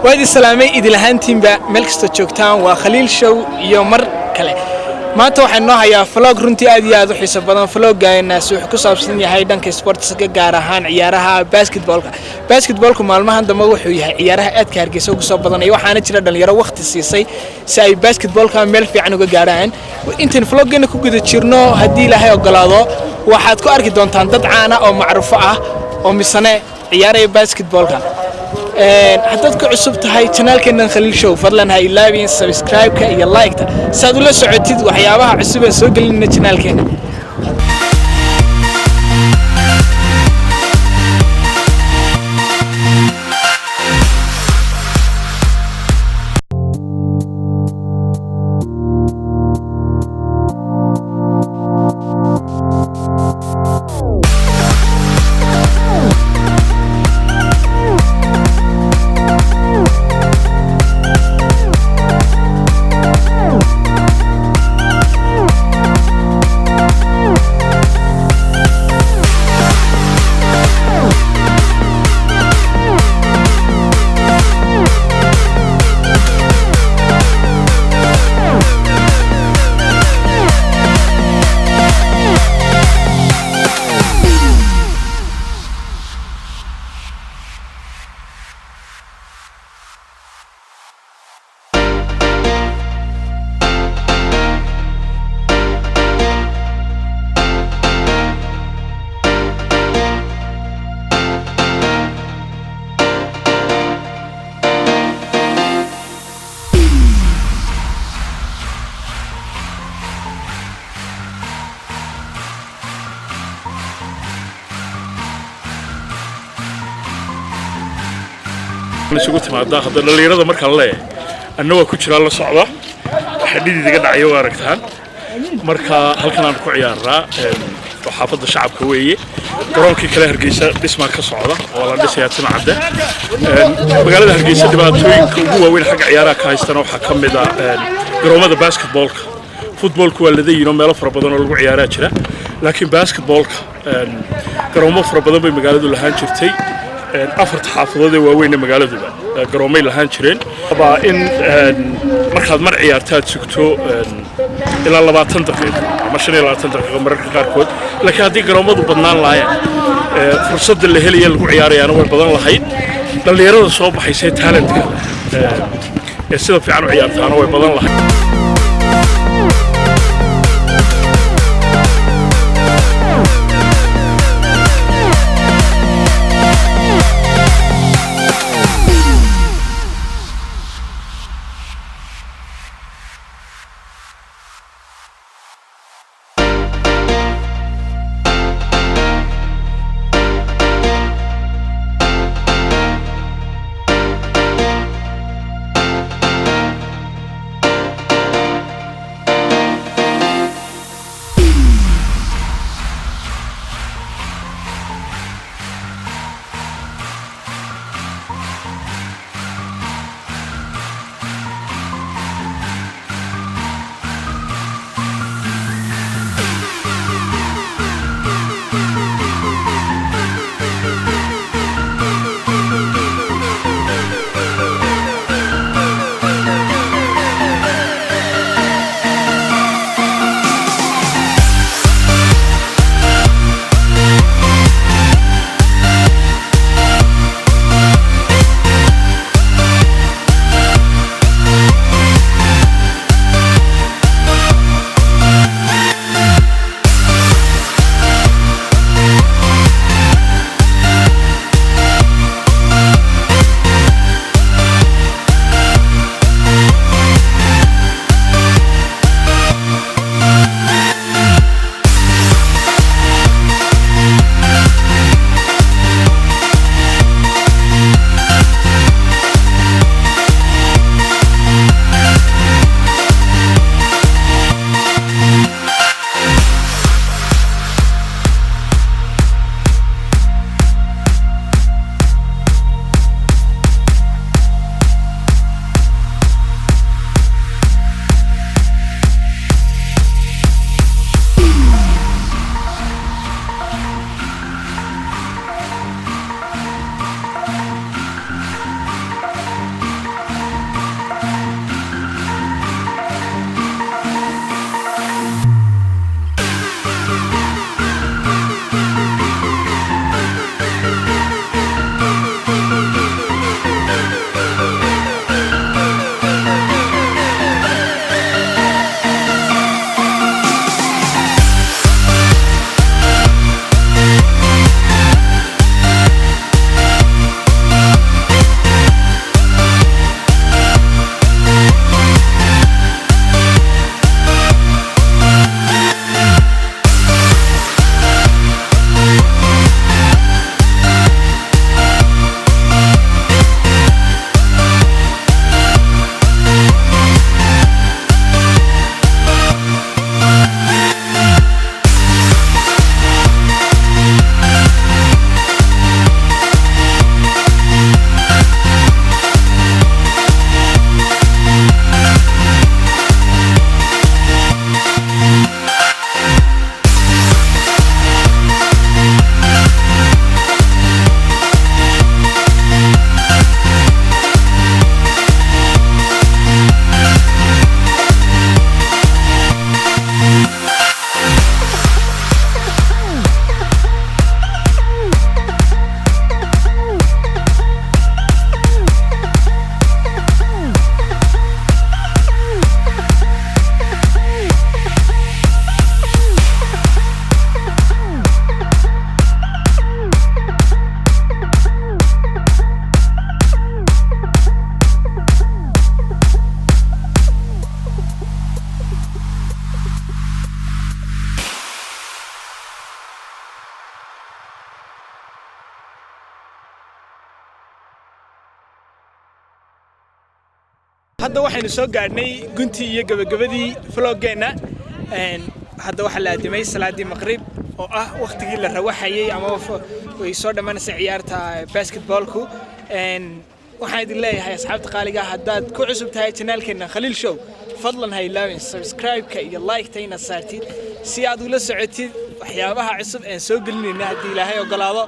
وادي السلامي إذا لهانتين بملكستو جوكتان وخليل شو يومر كله ما توحى إنه هي فلوج رنتي أدي هذا حسب بدن فلوج جاي الناس وحكوسة بسني هاي دانك سبورتس كجارهان عيارها باسكت بولكم معلومة عند موضوع عيارها أذكر جسوق صوب بدن أيوة حنا ترى دل يرى وقت السياسي ساي باسكت بولكم مل في عنو كجارهان وإنت الفلوج جينا كوجد تشيرنو هدي لها وقلاده واحد كأرك دون تندد عنا أو معروفة أو مسنة عيارة باسكت بولكم حددك عصبت هاي channel كنا نخلي شو فضلا هاي لاين سبسكرايب كي لايك سادو لا سعودتي وحيابها عصبة سوق لنا channel كنا isugu timaada hadda dhalinyarada marka la leeyahay annaga ku jira la socda xidhiidh iga dhacayo aragtaan marka halkan aan ku ciyaaraa xaafadda shacabka weeye garoonkii kale Hargeysa dhisma ka socda oo la dhisay Timcadde magaalada Hargeysa dhibaatooyinka ugu waaweyn xagga ciyaaraha ka haystana waxa kamid ah garoomada basketballka footballku waa leedahay meelo fara badan oo lagu ciyaaraa jira laakiin basketballka garoomo fara badan bay magaaladu lahaan jirtay أفرت حافظة وين مقالة قرومي لهان شرين طبعا إن مركز مرعي أرتاد سكتو إلى الله بعد دقيقة مشان إلى 10 دقيقة مركز كاركود لكن هذه قرومات بدنا لاين فرصة اللي هي العياري أنا والبدن الحين اللي يرد الصوب حيصير تالنت كذا يصير في عنو عيار أنا والبدن الحين hadda waxaynu soo gaadhnay guntii iyo gabagabadii vloggeena hadda waxaa la aadimay salaadii maqrib oo ah waqtigii la rawaxayay ama way soo dhamaanaysa ciyaarta basketballku waxaan idin leeyahay asxaabta qaaliga haddaad ku cusub tahay channelkeena Khaliil Show fadlan ha ilaawin subscribe-ka iyo like-ta inaad saartid si aad ula socotid waxyaabaha cusub ee soo gelinayna haddii Ilaahay ogolaado